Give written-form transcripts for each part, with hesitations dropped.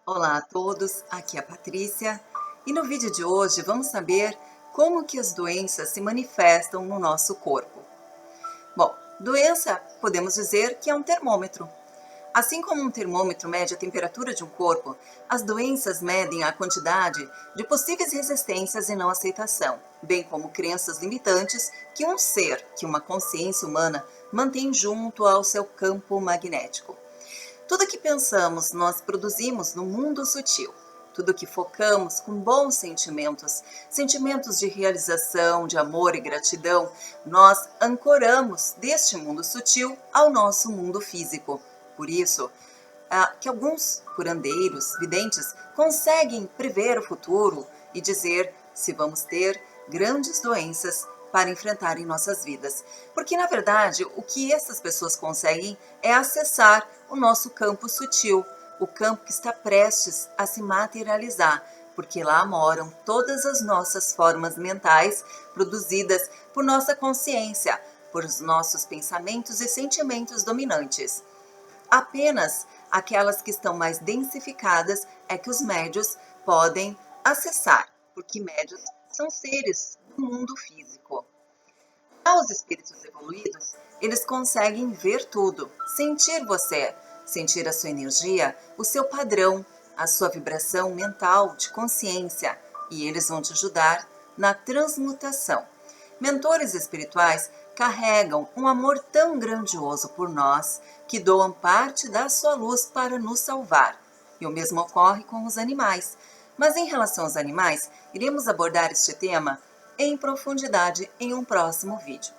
Olá a todos, aqui é a Patrícia e no vídeo de hoje vamos saber como que as doenças se manifestam no nosso corpo. Bom, doença podemos dizer que é um termômetro. Assim como um termômetro mede a temperatura de um corpo, as doenças medem a quantidade de possíveis resistências e não aceitação, bem como crenças limitantes que um ser, que uma consciência humana, mantém junto ao seu campo magnético. Tudo que pensamos, nós produzimos no mundo sutil. Tudo que focamos com bons sentimentos, sentimentos de realização, de amor e gratidão, nós ancoramos deste mundo sutil ao nosso mundo físico. Por isso, que alguns curandeiros, videntes, conseguem prever o futuro e dizer se vamos ter grandes doenças para enfrentar em nossas vidas. Porque, na verdade, o que essas pessoas conseguem é acessar o nosso campo sutil, o campo que está prestes a se materializar, porque lá moram todas as nossas formas mentais produzidas por nossa consciência, por os nossos pensamentos e sentimentos dominantes. Apenas aquelas que estão mais densificadas é que os médios podem acessar, porque médios são seres do mundo físico. Já os espíritos evoluídos, eles conseguem ver tudo, sentir você, sentir a sua energia, o seu padrão, a sua vibração mental de consciência, e eles vão te ajudar na transmutação. Mentores espirituais carregam um amor tão grandioso por nós que doam parte da sua luz para nos salvar. E o mesmo ocorre com os animais. Mas em relação aos animais, iremos abordar este tema em profundidade em um próximo vídeo.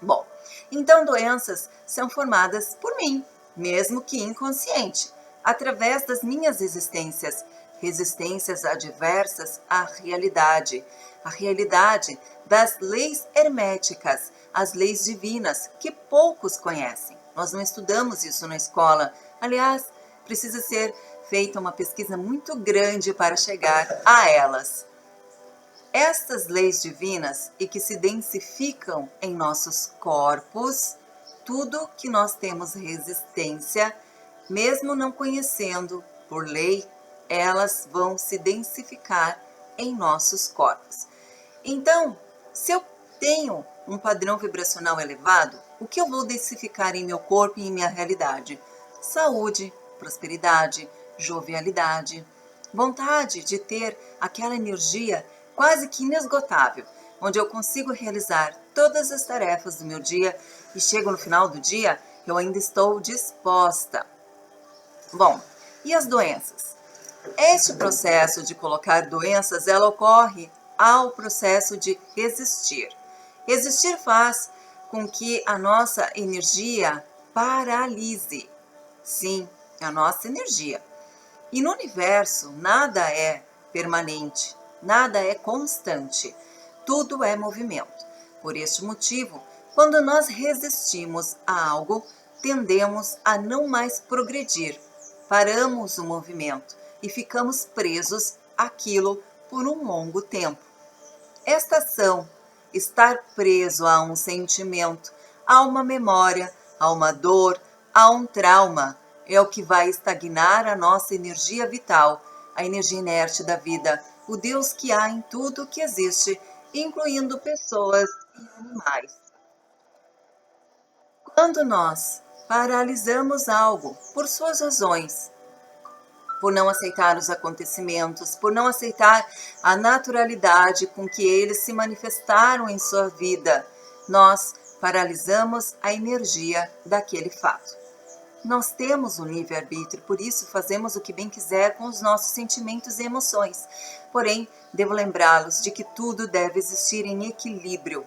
Bom, então doenças são formadas por mim, mesmo que inconsciente, através das minhas resistências adversas à realidade, a realidade das leis herméticas, as leis divinas que poucos conhecem. Nós não estudamos isso na escola. Aliás, precisa ser feita uma pesquisa muito grande para chegar a elas. Estas leis divinas e que se densificam em nossos corpos, tudo que nós temos resistência, mesmo não conhecendo por lei, elas vão se densificar em nossos corpos. Então, se eu tenho um padrão vibracional elevado, o que eu vou densificar em meu corpo e em minha realidade? Saúde, prosperidade, jovialidade, vontade de ter aquela energia quase que inesgotável, onde eu consigo realizar todas as tarefas do meu dia e chego no final do dia, eu ainda estou disposta. Bom, e as doenças? Este processo de colocar doenças, ela ocorre ao processo de resistir. Resistir faz com que a nossa energia paralise. Sim, a nossa energia. E no universo, nada é permanente, nada é constante, tudo é movimento. Por este motivo, quando nós resistimos a algo, tendemos a não mais progredir, paramos o movimento e ficamos presos àquilo por um longo tempo. Esta ação, estar preso a um sentimento, a uma memória, a uma dor, a um trauma, é o que vai estagnar a nossa energia vital, a energia inerte da vida, o Deus que há em tudo que existe, incluindo pessoas e animais. Quando nós paralisamos algo por suas razões, por não aceitar os acontecimentos, por não aceitar a naturalidade com que eles se manifestaram em sua vida, nós paralisamos a energia daquele fato. Nós temos o livre-arbítrio, por isso fazemos o que bem quiser com os nossos sentimentos e emoções. Porém, devo lembrá-los de que tudo deve existir em equilíbrio.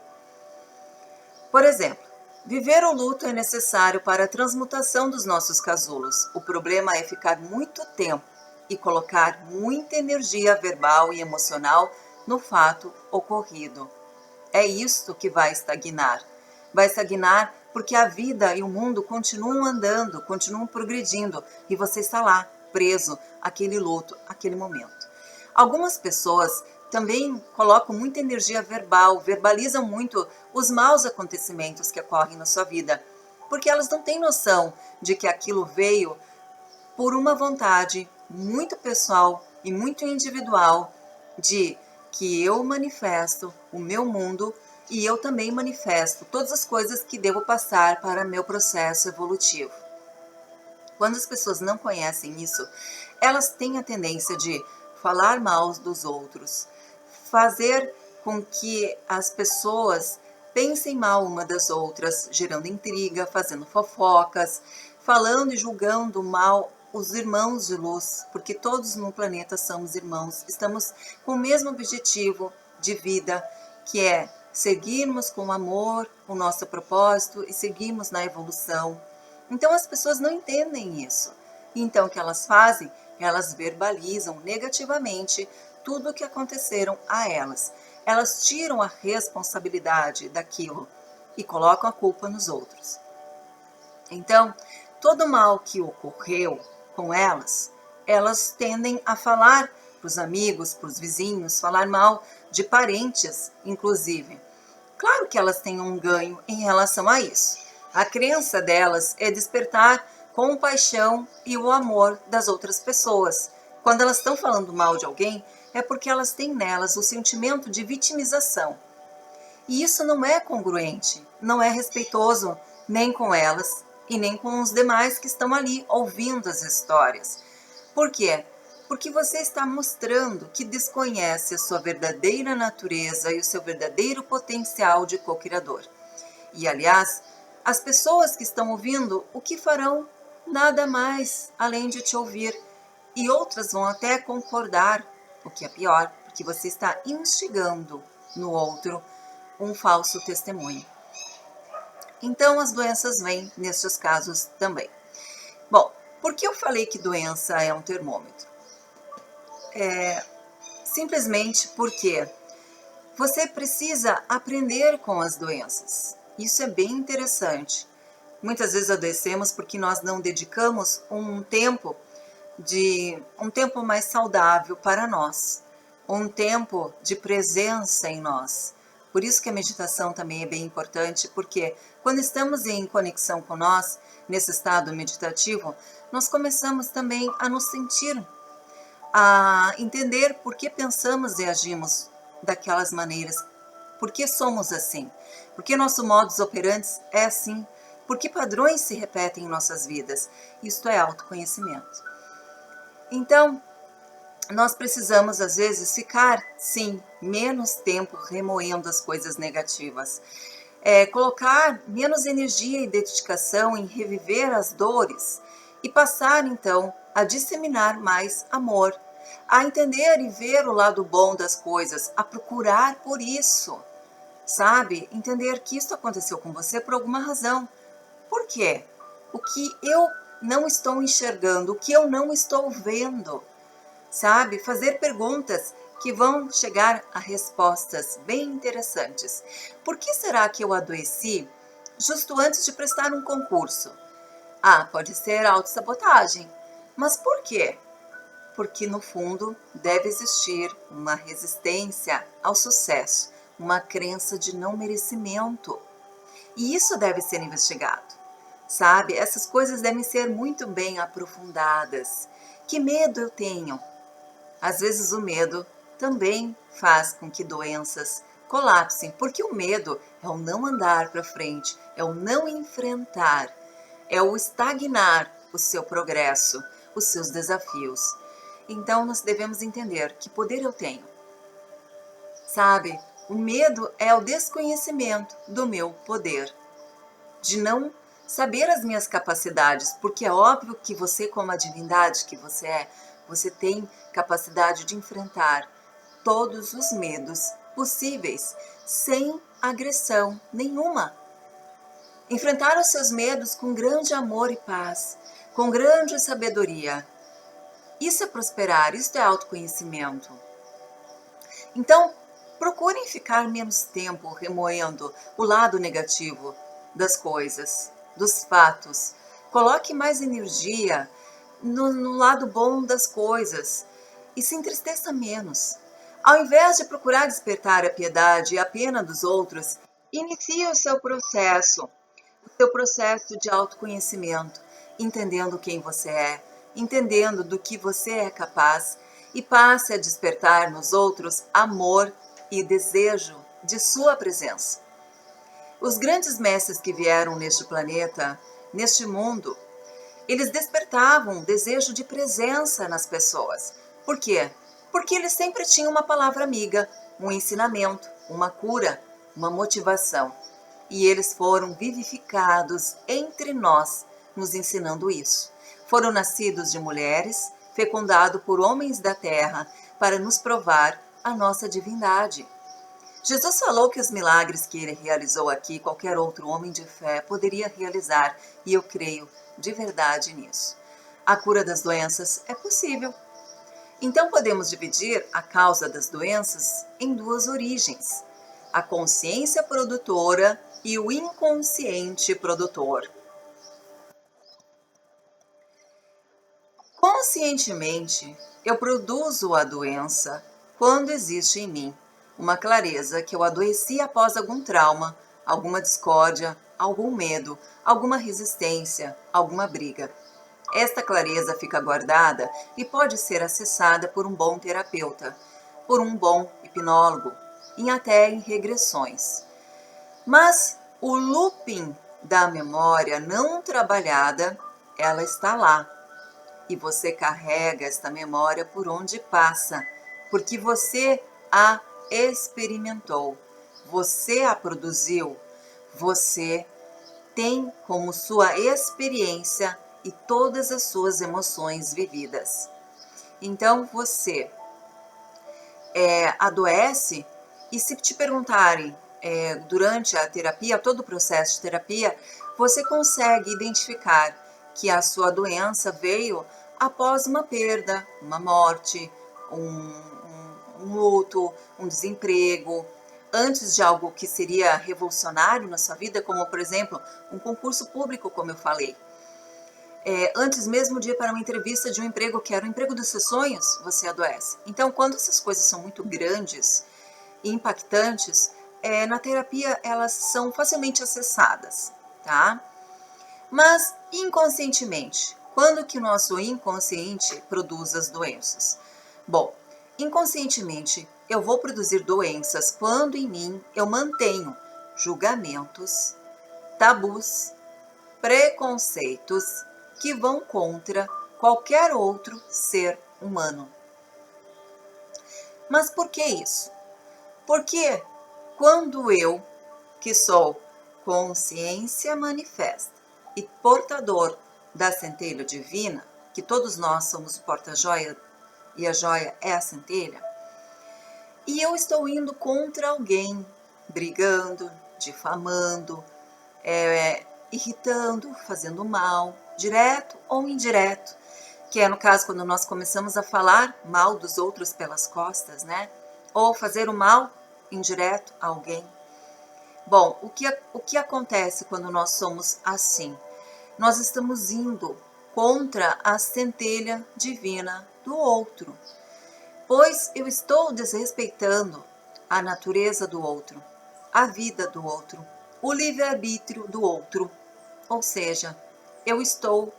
Por exemplo, viver o luto é necessário para a transmutação dos nossos casulos. O problema é ficar muito tempo e colocar muita energia verbal e emocional no fato ocorrido. É isto que vai estagnar. Vai estagnar porque a vida e o mundo continuam andando, continuam progredindo e você está lá, preso àquele luto, àquele momento. Algumas pessoas também colocam muita energia verbal, verbalizam muito os maus acontecimentos que ocorrem na sua vida, porque elas não têm noção de que aquilo veio por uma vontade, muito pessoal e muito individual de que eu manifesto o meu mundo e eu também manifesto todas as coisas que devo passar para meu processo evolutivo. Quando as pessoas não conhecem isso, elas têm a tendência de falar mal dos outros, fazer com que as pessoas pensem mal uma das outras, gerando intriga, fazendo fofocas, falando e julgando mal os irmãos de luz, porque todos no planeta somos irmãos, estamos com o mesmo objetivo de vida, que é seguirmos com amor o nosso propósito e seguirmos na evolução. Então as pessoas não entendem isso. Então o que elas fazem? Elas verbalizam negativamente tudo o que aconteceram a elas. Elas tiram a responsabilidade daquilo e colocam a culpa nos outros. Então, todo o mal que ocorreu com elas, elas tendem a falar para os amigos, para os vizinhos, falar mal de parentes, inclusive. Claro que elas têm um ganho em relação a isso. A crença delas é despertar compaixão e o amor das outras pessoas. Quando elas estão falando mal de alguém, é porque elas têm nelas o sentimento de vitimização. E isso não é congruente, não é respeitoso nem com elas e nem com os demais que estão ali ouvindo as histórias. Por quê? Porque você está mostrando que desconhece a sua verdadeira natureza e o seu verdadeiro potencial de co-criador. E, aliás, as pessoas que estão ouvindo, o que farão? Nada mais além de te ouvir. E outras vão até concordar, o que é pior, porque você está instigando no outro um falso testemunho. Então, as doenças vêm nestes casos também. Bom, por que eu falei que doença é um termômetro? Simplesmente porque você precisa aprender com as doenças. Isso é bem interessante. Muitas vezes adoecemos porque nós não dedicamos um tempo mais saudável para nós, um tempo de presença em nós. Por isso que a meditação também é bem importante, porque quando estamos em conexão com nós, nesse estado meditativo, nós começamos também a nos sentir, a entender por que pensamos e agimos daquelas maneiras, por que somos assim, por que nosso modus operandi é assim, por que padrões se repetem em nossas vidas. Isto é autoconhecimento. Então, nós precisamos, às vezes, ficar, sim, menos tempo remoendo as coisas negativas. Colocar menos energia e dedicação em reviver as dores e passar, então, a disseminar mais amor, a entender e ver o lado bom das coisas, a procurar por isso, sabe? Entender que isso aconteceu com você por alguma razão. Por quê? O que eu não estou enxergando, o que eu não estou vendo, sabe? Fazer perguntas que vão chegar a respostas bem interessantes. Por que será que eu adoeci justo antes de prestar um concurso? Pode ser autossabotagem. Mas por quê? Porque no fundo deve existir uma resistência ao sucesso, uma crença de não merecimento. E isso deve ser investigado, sabe? Essas coisas devem ser muito bem aprofundadas. Que medo eu tenho? Às vezes o medo também faz com que doenças colapsem, porque o medo é o não andar para frente, é o não enfrentar, é o estagnar o seu progresso, os seus desafios. Então nós devemos entender que poder eu tenho, sabe? O medo é o desconhecimento do meu poder, de não saber as minhas capacidades, porque é óbvio que você, como a divindade que você é, você tem capacidade de enfrentar todos os medos possíveis, sem agressão nenhuma. Enfrentar os seus medos com grande amor e paz, com grande sabedoria. Isso é prosperar, isso é autoconhecimento. Então, procurem ficar menos tempo remoendo o lado negativo das coisas, dos fatos. Coloque mais energia no lado bom das coisas e se entristeça menos. Ao invés de procurar despertar a piedade e a pena dos outros, inicie o seu processo de autoconhecimento, entendendo quem você é, entendendo do que você é capaz e passe a despertar nos outros amor e desejo de sua presença. Os grandes mestres que vieram neste planeta, neste mundo, eles despertavam um desejo de presença nas pessoas. Por quê? Porque eles sempre tinham uma palavra amiga, um ensinamento, uma cura, uma motivação. E eles foram vivificados entre nós, nos ensinando isso. Foram nascidos de mulheres, fecundados por homens da terra, para nos provar a nossa divindade. Jesus falou que os milagres que ele realizou aqui, qualquer outro homem de fé poderia realizar, e eu creio de verdade nisso. A cura das doenças é possível. Então podemos dividir a causa das doenças em duas origens: a consciência produtora e o inconsciente produtor. Conscientemente, eu produzo a doença quando existe em mim uma clareza que eu adoeci após algum trauma, alguma discórdia, algum medo, alguma resistência, alguma briga. Esta clareza fica guardada e pode ser acessada por um bom terapeuta, por um bom hipnólogo, e até em regressões. Mas o looping da memória não trabalhada, ela está lá. E você carrega esta memória por onde passa, porque você a experimentou, você a produziu, você tem como sua experiência e todas as suas emoções vividas. Então você adoece, e se te perguntarem durante a terapia, todo o processo de terapia, você consegue identificar que a sua doença veio após uma perda, uma morte, um luto, um desemprego, antes de algo que seria revolucionário na sua vida, como por exemplo, um concurso público, como eu falei. Antes mesmo de ir para uma entrevista de um emprego que era o emprego dos seus sonhos, você adoece. Então, quando essas coisas são muito grandes e impactantes, na terapia elas são facilmente acessadas, tá? Mas inconscientemente, quando que o nosso inconsciente produz as doenças? Bom, inconscientemente eu vou produzir doenças quando em mim eu mantenho julgamentos, tabus, preconceitos que vão contra qualquer outro ser humano. Mas por que isso? Porque quando eu, que sou consciência manifesta e portador da centelha divina, que todos nós somos o porta-joia e a joia é a centelha, e eu estou indo contra alguém, brigando, difamando, irritando, fazendo mal, direto ou indireto, que é no caso quando nós começamos a falar mal dos outros pelas costas, né? Ou fazer o mal indireto a alguém. Bom, o que acontece quando nós somos assim? Nós estamos indo contra a centelha divina do outro, pois eu estou desrespeitando a natureza do outro, a vida do outro, o livre-arbítrio do outro. Ou seja, eu estou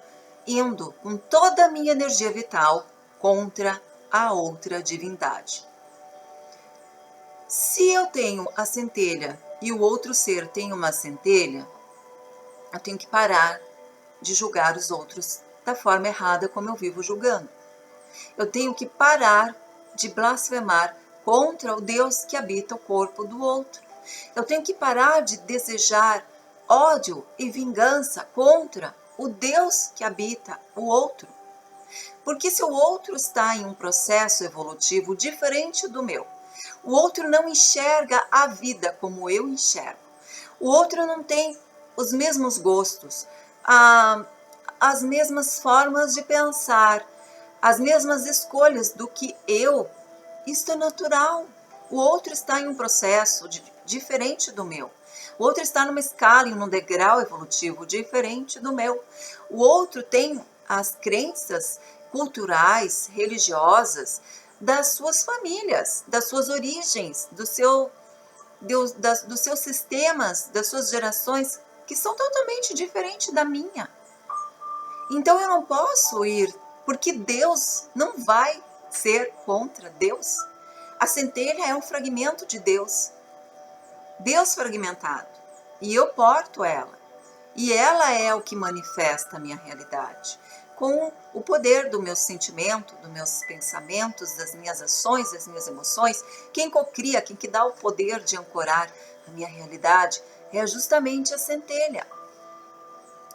indo com toda a minha energia vital contra a outra divindade. Se eu tenho a centelha e o outro ser tem uma centelha, eu tenho que parar de julgar os outros da forma errada como eu vivo julgando. Eu tenho que parar de blasfemar contra o Deus que habita o corpo do outro. Eu tenho que parar de desejar ódio e vingança contra o Deus que habita o outro. Porque se o outro está em um processo evolutivo diferente do meu, o outro não enxerga a vida como eu enxergo, o outro não tem os mesmos gostos, as mesmas formas de pensar, as mesmas escolhas do que eu, isto é natural. O outro está em um processo diferente do meu. O outro está numa escala, em um degrau evolutivo diferente do meu. O outro tem as crenças culturais, religiosas das suas famílias, das suas origens, dos seus sistemas, das suas gerações, que são totalmente diferentes da minha. Então eu não posso ir porque Deus não vai ser contra Deus. A centelha é um fragmento de Deus, Deus fragmentado, e eu porto ela. E ela é o que manifesta a minha realidade, com o poder do meu sentimento, dos meus pensamentos, das minhas ações, das minhas emoções. Quem cocria, quem que dá o poder de ancorar a minha realidade é justamente a centelha.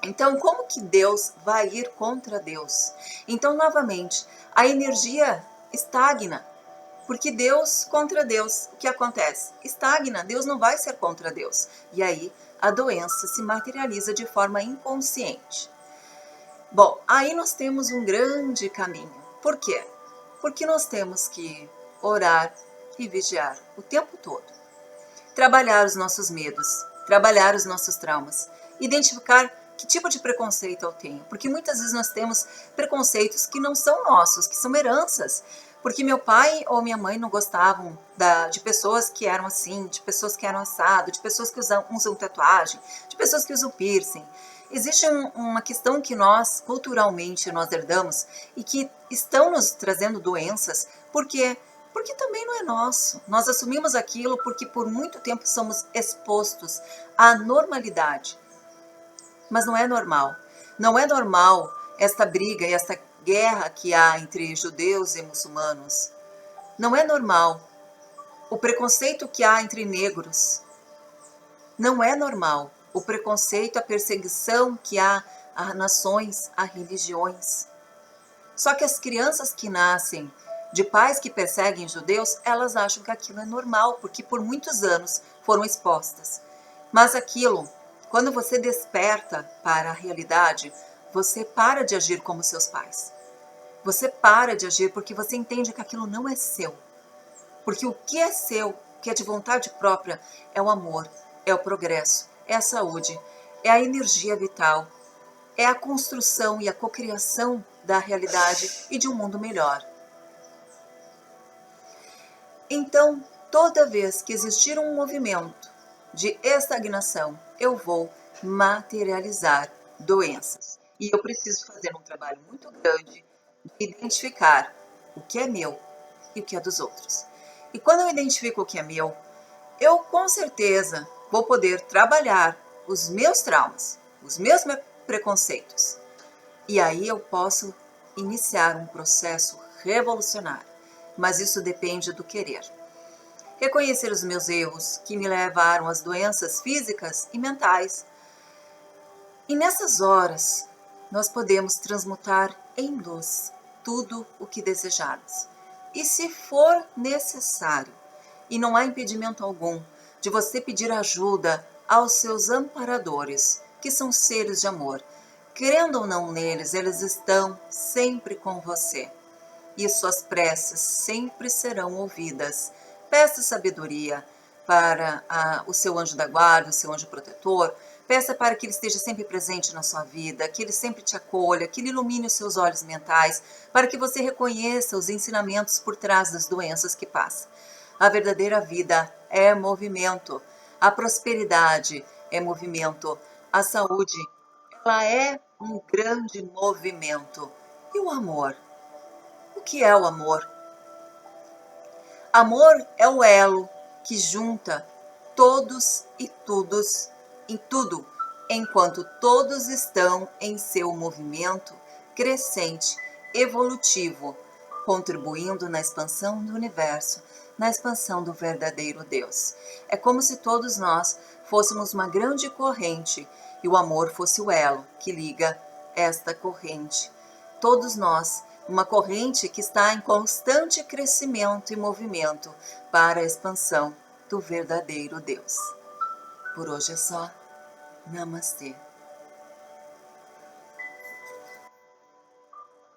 Então, como que Deus vai ir contra Deus? Então, novamente, a energia estagna, porque Deus contra Deus, o que acontece? Estagna, Deus não vai ser contra Deus. E aí a doença se materializa de forma inconsciente. Bom, aí nós temos um grande caminho. Por quê? Porque nós temos que orar e vigiar o tempo todo. Trabalhar os nossos medos, trabalhar os nossos traumas, identificar que tipo de preconceito eu tenho. Porque muitas vezes nós temos preconceitos que não são nossos, que são heranças. Porque meu pai ou minha mãe não gostavam de pessoas que eram assim, de pessoas que eram assado, de pessoas que usam tatuagem, de pessoas que usam piercing. Existe uma questão que nós, culturalmente, nós herdamos e que estão nos trazendo doenças. Por quê? Porque também não é nosso. Nós assumimos aquilo porque por muito tempo somos expostos à normalidade. Mas não é normal. Não é normal esta briga e esta guerra que há entre judeus e muçulmanos. Não é normal o preconceito que há entre negros. Não é normal o preconceito, a perseguição que há a nações, a religiões. Só que as crianças que nascem de pais que perseguem judeus, elas acham que aquilo é normal, porque por muitos anos foram expostas. Mas aquilo, quando você desperta para a realidade, você para de agir como seus pais. Você para de agir porque você entende que aquilo não é seu. Porque o que é seu, o que é de vontade própria, é o amor, é o progresso, é a saúde, é a energia vital, é a construção e a cocriação da realidade e de um mundo melhor. Então, toda vez que existir um movimento de estagnação, eu vou materializar doenças. E eu preciso fazer um trabalho muito grande de identificar o que é meu e o que é dos outros. E quando eu identifico o que é meu, eu com certeza vou poder trabalhar os meus traumas, os meus preconceitos. E aí eu posso iniciar um processo revolucionário. Mas isso depende do querer. Reconhecer os meus erros que me levaram às doenças físicas e mentais. E nessas horas, nós podemos transmutar em luz tudo o que desejarmos. E se for necessário, e não há impedimento algum de você pedir ajuda aos seus amparadores, que são seres de amor, querendo ou não neles, eles estão sempre com você. E suas preces sempre serão ouvidas. Peça sabedoria para o seu anjo da guarda, o seu anjo protetor. Peça para que ele esteja sempre presente na sua vida, que ele sempre te acolha, que ele ilumine os seus olhos mentais, para que você reconheça os ensinamentos por trás das doenças que passa. A verdadeira vida é movimento, a prosperidade é movimento, a saúde, ela é um grande movimento. E o amor? O que é o amor? Amor é o elo que junta todos e todos em tudo, enquanto todos estão em seu movimento crescente, evolutivo, contribuindo na expansão do universo, na expansão do verdadeiro Deus. É como se todos nós fôssemos uma grande corrente e o amor fosse o elo que liga esta corrente. Todos nós, uma corrente que está em constante crescimento e movimento para a expansão do verdadeiro Deus. Por hoje é só. Namastê.